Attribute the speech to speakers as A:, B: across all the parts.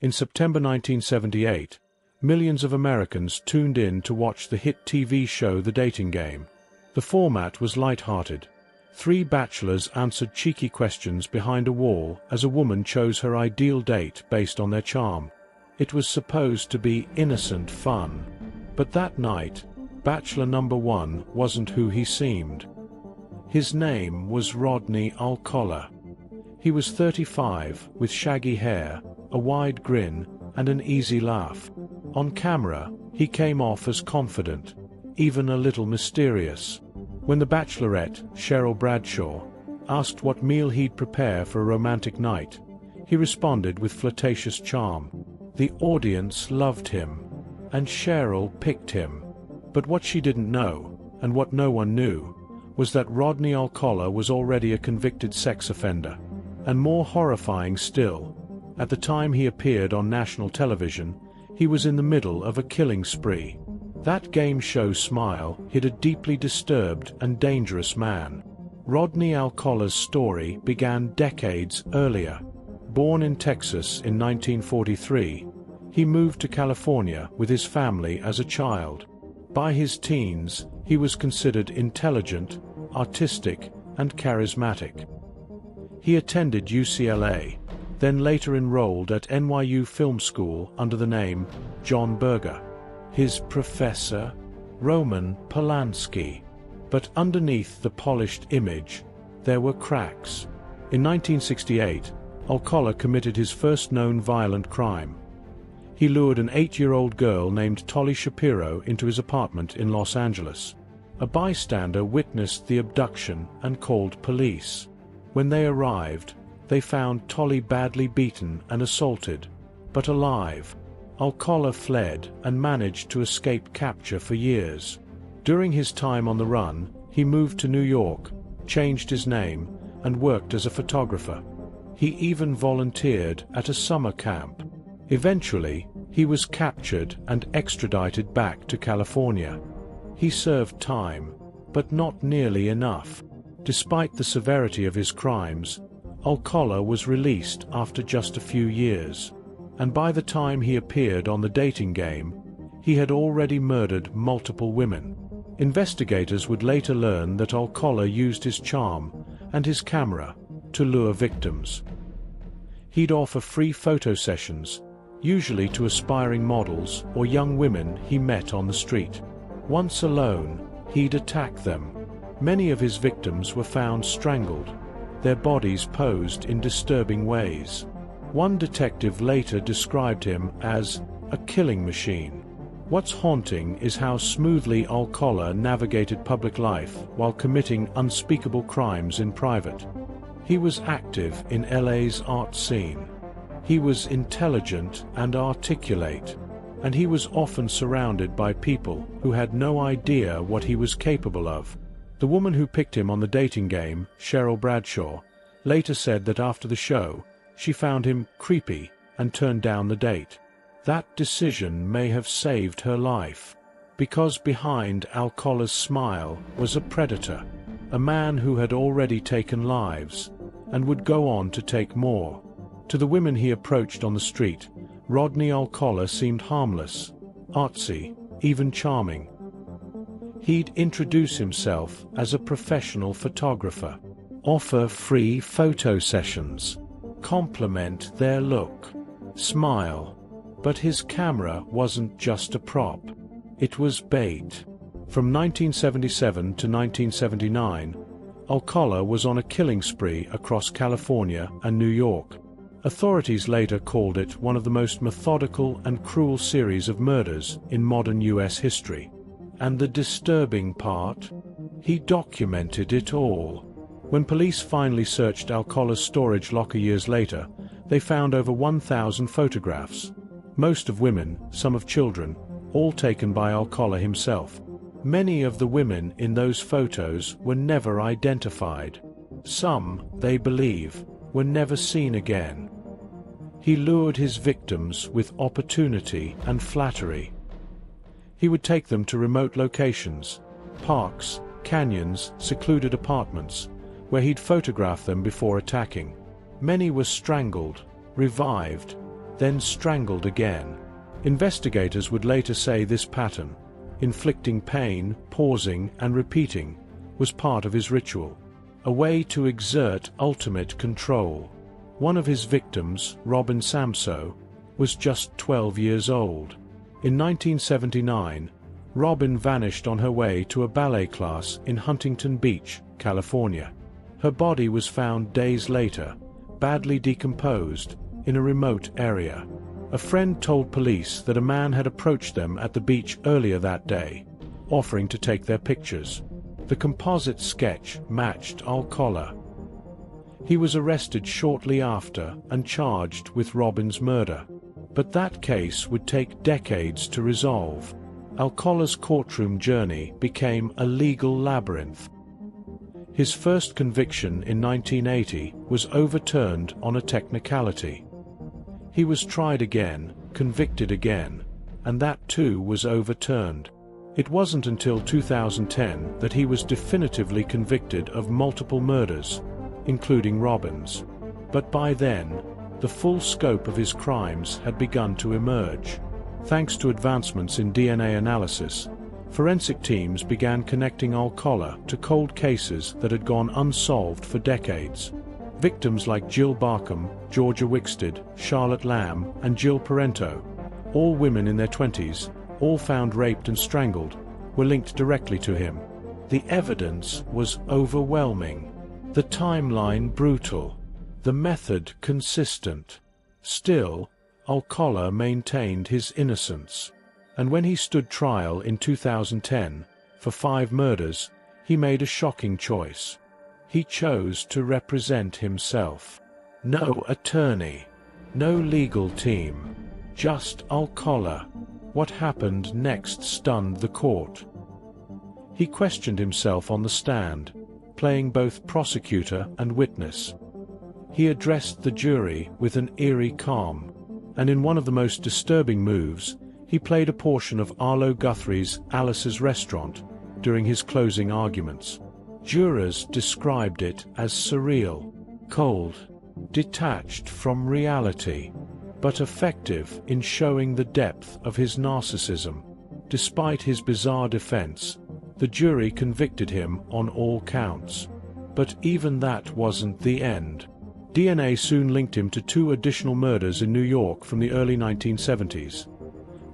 A: In September 1978, millions of Americans tuned in to watch the hit TV show The Dating Game. The format was light-hearted. 3 bachelors answered cheeky questions behind a wall as a woman chose her ideal date based on their charm. It was supposed to be innocent fun. But that night, Bachelor number 1 wasn't who he seemed. His name was Rodney Alcala. He was 35, with shaggy hair, a wide grin, and an easy laugh. On camera, he came off as confident, even a little mysterious. When the bachelorette, Cheryl Bradshaw, asked what meal he'd prepare for a romantic night, he responded with flirtatious charm. The audience loved him, and Cheryl picked him. But what she didn't know, and what no one knew, was that Rodney Alcala was already a convicted sex offender. And more horrifying still, at the time he appeared on national television, he was in the middle of a killing spree. That game show smile hid a deeply disturbed and dangerous man. Rodney Alcala's story began decades earlier. Born in Texas in 1943, he moved to California with his family as a child. By his teens, he was considered intelligent, artistic, and charismatic. He attended UCLA, then later enrolled at NYU Film School under the name John Berger. His professor, Roman Polanski. But underneath the polished image, there were cracks. In 1968, Alcala committed his first known violent crime. He lured an 8-year-old girl named Tolly Shapiro into his apartment in Los Angeles. A bystander witnessed the abduction and called police. When they arrived, they found Tolly badly beaten and assaulted, but alive. Alcala fled and managed to escape capture for years. During his time on the run, he moved to New York, changed his name, and worked as a photographer. He even volunteered at a summer camp. Eventually, he was captured and extradited back to California. He served time, but not nearly enough. Despite the severity of his crimes, Alcala was released after just a few years. And by the time he appeared on The Dating Game, he had already murdered multiple women. Investigators would later learn that Alcala used his charm and his camera to lure victims. He'd offer free photo sessions, usually to aspiring models or young women he met on the street. Once alone, he'd attack them. Many of his victims were found strangled, their bodies posed in disturbing ways. One detective later described him as a killing machine. What's haunting is how smoothly Alcala navigated public life while committing unspeakable crimes in private. He was active in LA's art scene. He was intelligent and articulate, and he was often surrounded by people who had no idea what he was capable of. The woman who picked him on The Dating Game, Cheryl Bradshaw, later said that after the show, she found him creepy and turned down the date. That decision may have saved her life, because behind Alcala's smile was a predator, a man who had already taken lives, and would go on to take more. To the women he approached on the street, Rodney Alcala seemed harmless, artsy, even charming. He'd introduce himself as a professional photographer, offer free photo sessions, compliment their look, smile. But his camera wasn't just a prop. It was bait. From 1977 to 1979, Alcala was on a killing spree across California and New York. Authorities later called it one of the most methodical and cruel series of murders in modern U.S. history. And the disturbing part? He documented it all. When police finally searched Alcala's storage locker years later, they found over 1,000 photographs. Most of women, some of children, all taken by Alcala himself. Many of the women in those photos were never identified. Some, they believe, were never seen again. He lured his victims with opportunity and flattery. He would take them to remote locations, parks, canyons, secluded apartments, where he'd photograph them before attacking. Many were strangled, revived, then strangled again. Investigators would later say this pattern, inflicting pain, pausing, and repeating, was part of his ritual, a way to exert ultimate control. One of his victims, Robin Samsoe, was just 12 years old. In 1979, Robin vanished on her way to a ballet class in Huntington Beach, California. Her body was found days later, badly decomposed, in a remote area. A friend told police that a man had approached them at the beach earlier that day, offering to take their pictures. The composite sketch matched Alcala. He was arrested shortly after and charged with Robin's murder. But that case would take decades to resolve. Alcala's courtroom journey became a legal labyrinth. His first conviction in 1980 was overturned on a technicality. He was tried again, convicted again, and that too was overturned. It wasn't until 2010 that he was definitively convicted of multiple murders, including Robin's. But by then, the full scope of his crimes had begun to emerge. Thanks to advancements in DNA analysis, forensic teams began connecting Alcala to cold cases that had gone unsolved for decades. Victims like Jill Barkham, Georgia Wickstead, Charlotte Lamb, and Jill Parento, all women in their 20s, all found raped and strangled, were linked directly to him. The evidence was overwhelming, the timeline brutal, the method consistent. Still, Alcala maintained his innocence, and when he stood trial in 2010 for 5 murders, he made a shocking choice. He chose to represent himself. No attorney, no legal team, just Alcala. What happened next stunned the court. He questioned himself on the stand, playing both prosecutor and witness. He addressed the jury with an eerie calm, and in one of the most disturbing moves, he played a portion of Arlo Guthrie's Alice's Restaurant during his closing arguments. Jurors described it as surreal, cold, detached from reality, but effective in showing the depth of his narcissism. Despite his bizarre defense, the jury convicted him on all counts. But even that wasn't the end. DNA soon linked him to 2 additional murders in New York from the early 1970s.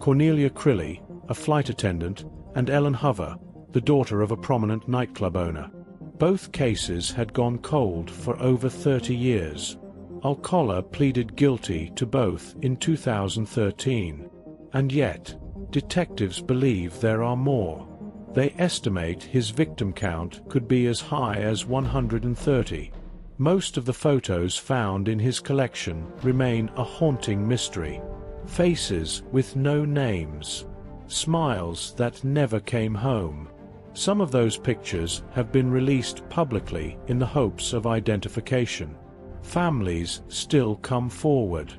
A: Cornelia Crilly, a flight attendant, and Ellen Hover, the daughter of a prominent nightclub owner. Both cases had gone cold for over 30 years. Alcala pleaded guilty to both in 2013. And yet, detectives believe there are more. They estimate his victim count could be as high as 130. Most of the photos found in his collection remain a haunting mystery. Faces with no names. Smiles that never came home. Some of those pictures have been released publicly in the hopes of identification. Families still come forward.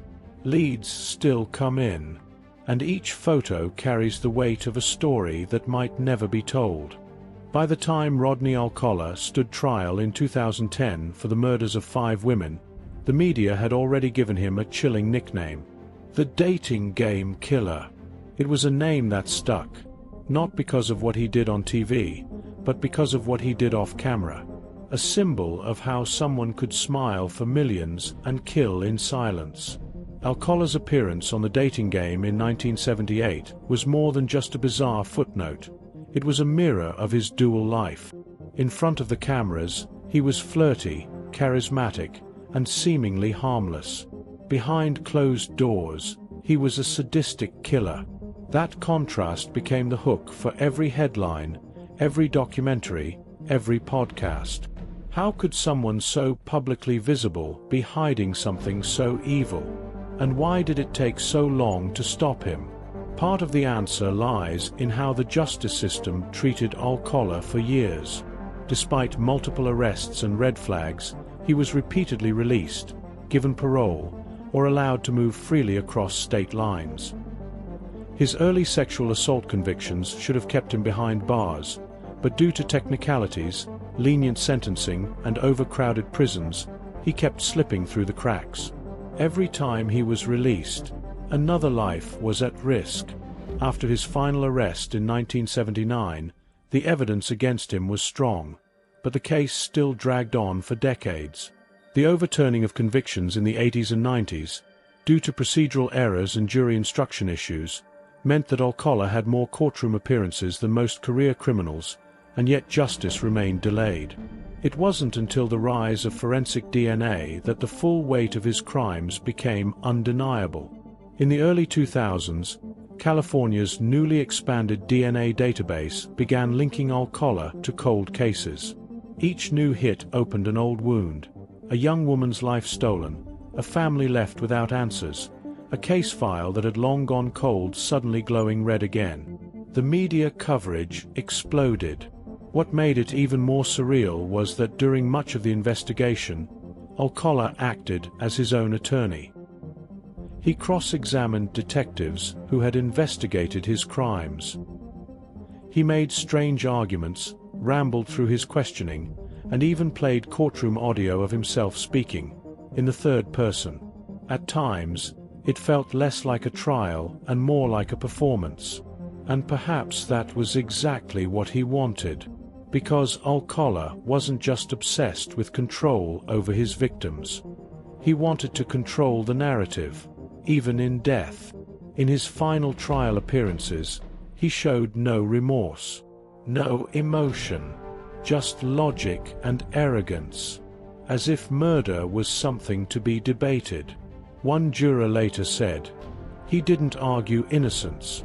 A: Leads still come in. And each photo carries the weight of a story that might never be told. By the time Rodney Alcala stood trial in 2010 for the murders of 5 women, the media had already given him a chilling nickname: the dating game killer. It was a name that stuck, not because of what he did on TV, but because of what he did off camera. A symbol of how someone could smile for millions and kill in silence. Alcala's appearance on the dating game in 1978 was more than just a bizarre footnote. It was a mirror of his dual life. In front of the cameras, he was flirty, charismatic, and seemingly harmless. Behind closed doors, he was a sadistic killer. That contrast became the hook for every headline, every documentary, every podcast. How could someone so publicly visible be hiding something so evil? And why did it take so long to stop him? Part of the answer lies in how the justice system treated Alcala for years. Despite multiple arrests and red flags, he was repeatedly released, given parole, or allowed to move freely across state lines. His early sexual assault convictions should have kept him behind bars, but due to technicalities, lenient sentencing, and overcrowded prisons, he kept slipping through the cracks. Every time he was released, Another life was at risk. After his final arrest in 1979, the evidence against him was strong, but the case still dragged on for decades. The overturning of convictions in the 80s and 90s, due to procedural errors and jury instruction issues, meant that Alcala had more courtroom appearances than most career criminals, and yet justice remained delayed. It wasn't until the rise of forensic DNA that the full weight of his crimes became undeniable. In the early 2000s, California's newly expanded DNA database began linking Alcala to cold cases. Each new hit opened an old wound: a young woman's life stolen, a family left without answers, a case file that had long gone cold suddenly glowing red again. The media coverage exploded. What made it even more surreal was that during much of the investigation, Alcala acted as his own attorney. He cross-examined detectives who had investigated his crimes. He made strange arguments, rambled through his questioning, and even played courtroom audio of himself speaking, in the third person. At times, it felt less like a trial and more like a performance. And perhaps that was exactly what he wanted. Because Alcala wasn't just obsessed with control over his victims. He wanted to control the narrative, even in death. In his final trial appearances, he showed no remorse, no emotion, just logic and arrogance, as if murder was something to be debated. One juror later said, "He didn't argue innocence.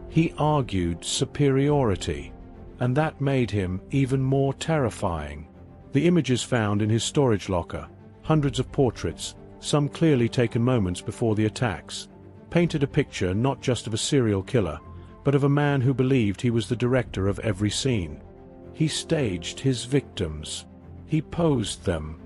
A: He argued superiority." And that made him even more terrifying. The images found in his storage locker, hundreds of portraits, some clearly taken moments before the attacks, painted a picture not just of a serial killer, but of a man who believed he was the director of every scene. He staged his victims. He posed them.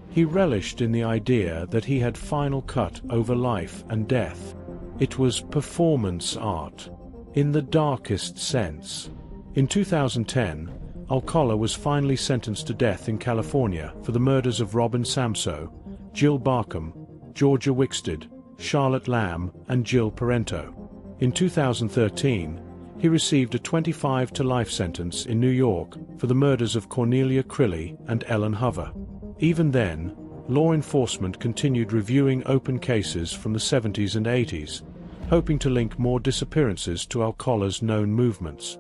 A: He relished in the idea that he had final cut over life and death. It was performance art, in the darkest sense. In 2010, Alcala was finally sentenced to death in California for the murders of Robin Samso, Jill Barkham, Georgia Wixted, Charlotte Lamb, and Jill Parento. In 2013, he received a 25-to-life sentence in New York for the murders of Cornelia Crilly and Ellen Hover. Even then, law enforcement continued reviewing open cases from the 70s and 80s, hoping to link more disappearances to Alcala's known movements.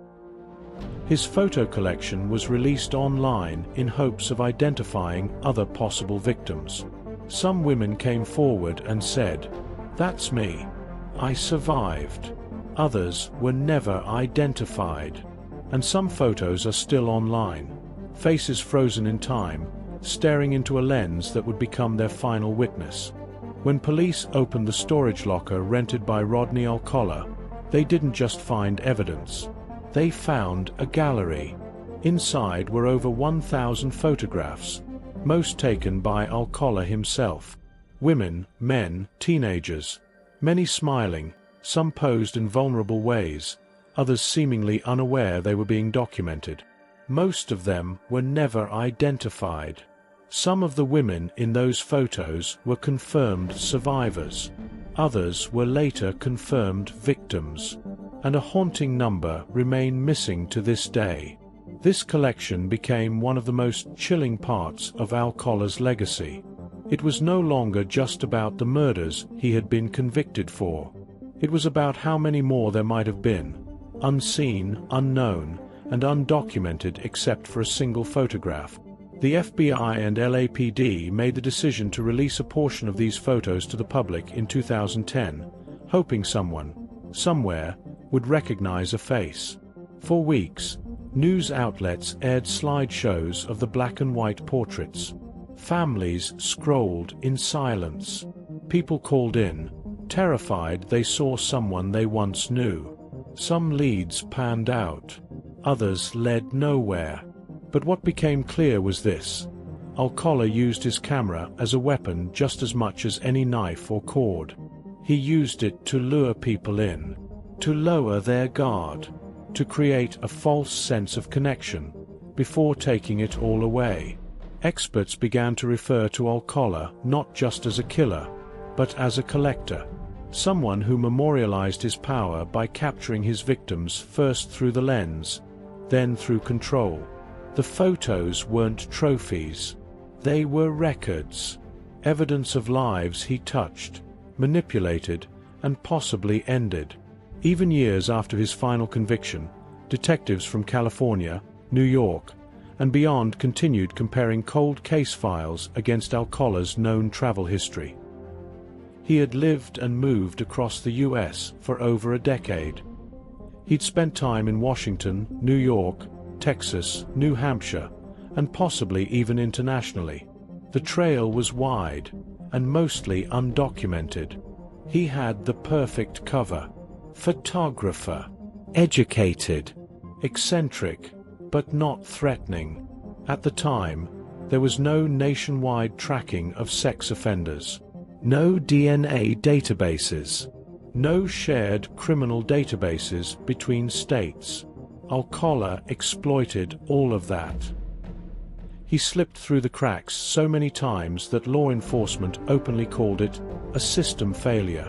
A: His photo collection was released online in hopes of identifying other possible victims. Some women came forward and said, "That's me. I survived." Others were never identified. And some photos are still online, faces frozen in time, staring into a lens that would become their final witness. When police opened the storage locker rented by Rodney Alcala, they didn't just find evidence. They found a gallery. Inside were over 1,000 photographs, most taken by Alcala himself. Women, men, teenagers, many smiling, some posed in vulnerable ways, others seemingly unaware they were being documented. Most of them were never identified. Some of the women in those photos were confirmed survivors. Others were later confirmed victims. And a haunting number remain missing to this day. This collection became one of the most chilling parts of Alcala's legacy. It was no longer just about the murders he had been convicted for. It was about how many more there might have been, unseen, unknown, and undocumented except for a single photograph. The FBI and LAPD made the decision to release a portion of these photos to the public in 2010, hoping someone, somewhere, would recognize a face. For weeks, news outlets aired slideshows of the black and white portraits. Families scrolled in silence. People called in, terrified they saw someone they once knew. Some leads panned out. Others led nowhere. But what became clear was this: Alcala used his camera as a weapon just as much as any knife or cord. He used it to lure people in, to lower their guard, to create a false sense of connection, before taking it all away. Experts began to refer to Alcala not just as a killer, but as a collector, Someone who memorialized his power by capturing his victims first through the lens, then through control. The photos weren't trophies. They were records. Evidence of lives he touched, manipulated, and possibly ended. Even years after his final conviction, detectives from California, New York, and beyond continued comparing cold case files against Alcala's known travel history. He had lived and moved across the U.S. for over a decade. He'd spent time in Washington, New York, Texas, New Hampshire, and possibly even internationally. The trail was wide, and mostly undocumented. He had the perfect cover. Photographer. Educated. Eccentric, but not threatening. At the time, there was no nationwide tracking of sex offenders. No DNA databases. No shared criminal databases between states. Alcala exploited all of that. He slipped through the cracks so many times that law enforcement openly called it a system failure.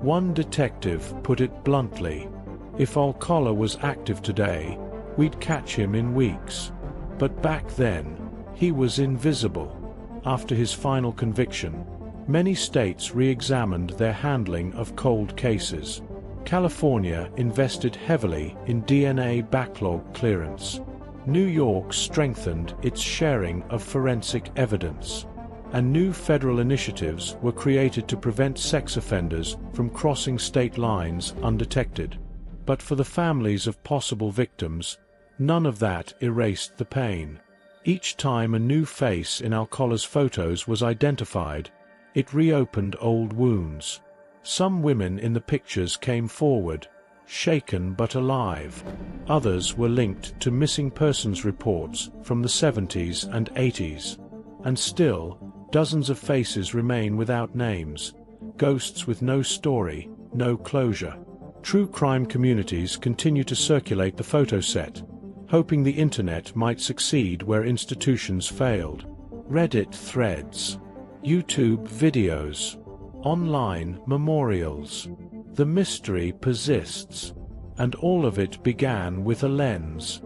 A: One detective put it bluntly: if Alcala was active today, we'd catch him in weeks. But back then, he was invisible. After his final conviction, many states re-examined their handling of cold cases. California invested heavily in DNA backlog clearance. New York strengthened its sharing of forensic evidence. And new federal initiatives were created to prevent sex offenders from crossing state lines undetected. But for the families of possible victims, none of that erased the pain. Each time a new face in Alcala's photos was identified, it reopened old wounds. Some women in the pictures came forward, shaken but alive. Others were linked to missing persons reports from the 70s and 80s. And still, dozens of faces remain without names, ghosts with no story, no closure. True crime communities continue to circulate the photo set, hoping the internet might succeed where institutions failed. Reddit threads, YouTube videos, online memorials. The mystery persists, and all of it began with a lens.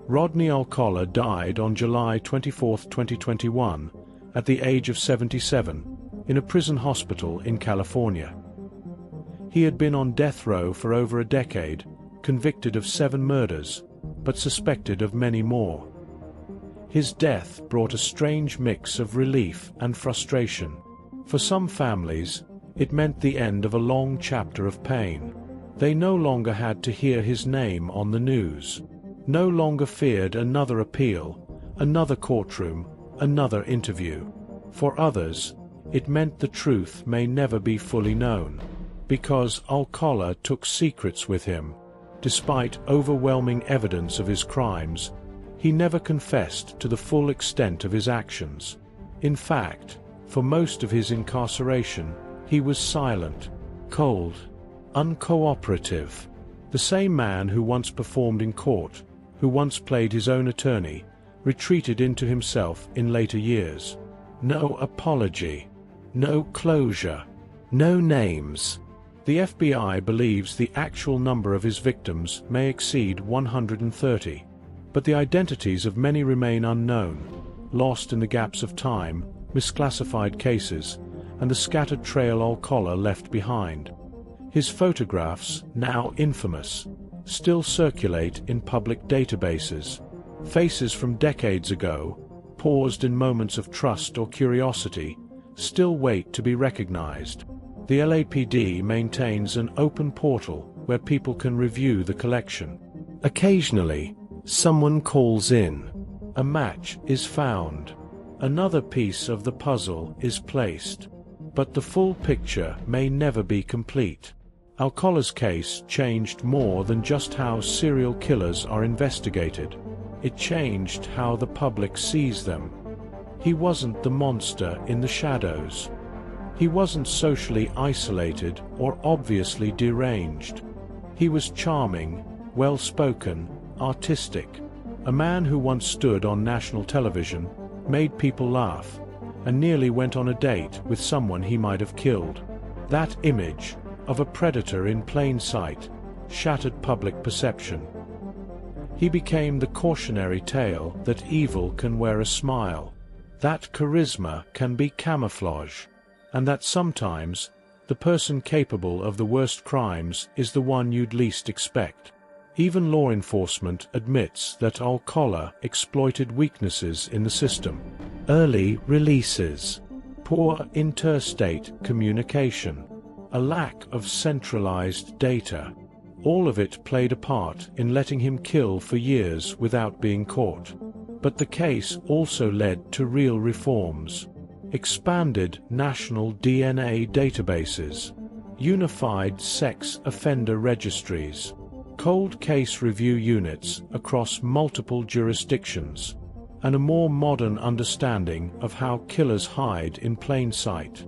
A: Rodney Alcala died on July 24, 2021, at the age of 77, in a prison hospital in California. He had been on death row for over a decade, convicted of 7 murders, but suspected of many more. His death brought a strange mix of relief and frustration. For some families, it meant the end of a long chapter of pain. They no longer had to hear his name on the news. No longer feared another appeal, another courtroom, another interview. For others, it meant the truth may never be fully known. Because Alcala took secrets with him. Despite overwhelming evidence of his crimes, he never confessed to the full extent of his actions. In fact, for most of his incarceration, he was silent, cold, uncooperative. The same man who once performed in court, who once played his own attorney, retreated into himself in later years. No apology, no closure, no names. The FBI believes the actual number of his victims may exceed 130, but the identities of many remain unknown, lost in the gaps of time, misclassified cases, and the scattered trail Alcala left behind. His photographs, now infamous, still circulate in public databases. Faces from decades ago, paused in moments of trust or curiosity, still wait to be recognized. The LAPD maintains an open portal where people can review the collection. Occasionally, someone calls in. A match is found. Another piece of the puzzle is placed. But the full picture may never be complete. Alcala's case changed more than just how serial killers are investigated. It changed how the public sees them. He wasn't the monster in the shadows. He wasn't socially isolated or obviously deranged. He was charming, well-spoken, artistic. A man who once stood on national television, made people laugh, and nearly went on a date with someone he might have killed. That image, of a predator in plain sight, shattered public perception. He became the cautionary tale that evil can wear a smile, that charisma can be camouflage, and that sometimes the person capable of the worst crimes is the one you'd least expect. Even law enforcement admits that Alcala exploited weaknesses in the system. Early releases, poor interstate communication, a lack of centralized data. All of it played a part in letting him kill for years without being caught. But the case also led to real reforms. Expanded national DNA databases, unified sex offender registries, cold case review units across multiple jurisdictions, and a more modern understanding of how killers hide in plain sight.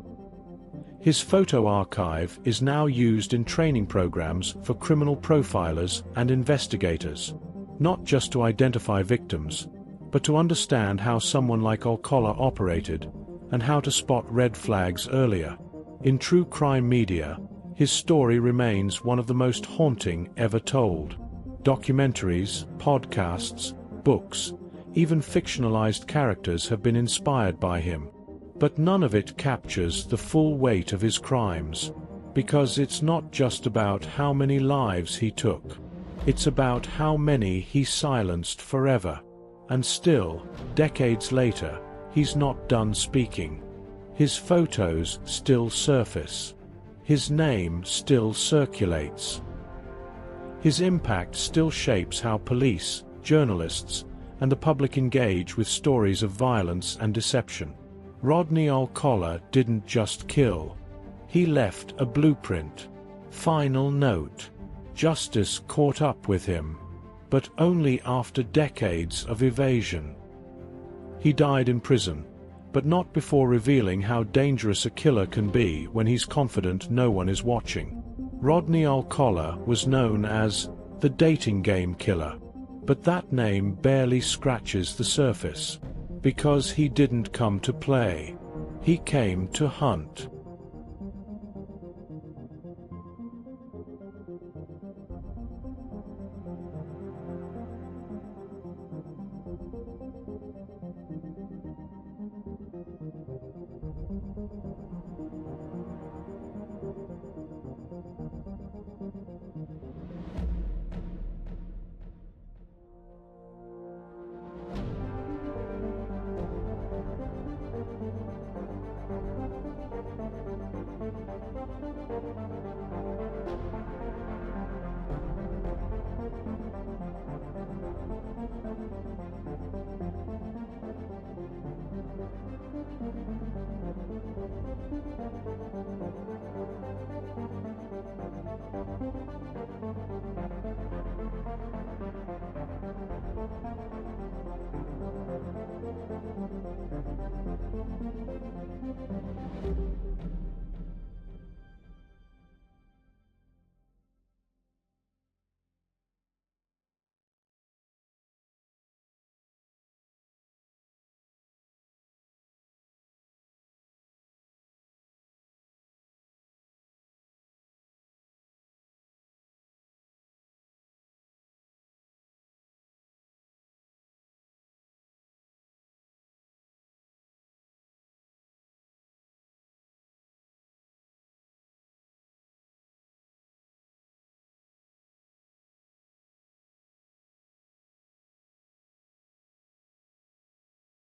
A: His photo archive is now used in training programs for criminal profilers and investigators, not just to identify victims, but to understand how someone like Alcala operated and how to spot red flags earlier. In true crime media, his story remains one of the most haunting ever told. Documentaries, podcasts, books, even fictionalized characters have been inspired by him. But none of it captures the full weight of his crimes, because it's not just about how many lives he took. It's about how many he silenced forever. And still, decades later, he's not done speaking. His photos still surface. His name still circulates. His impact still shapes how police, journalists, and the public engage with stories of violence and deception. Rodney Alcala didn't just kill. He left a blueprint. Final note. Justice caught up with him, but only after decades of evasion. He died in prison, but not before revealing how dangerous a killer can be when he's confident no one is watching. Rodney Alcala was known as the dating game killer, but that name barely scratches the surface. Because he didn't come to play. He came to hunt.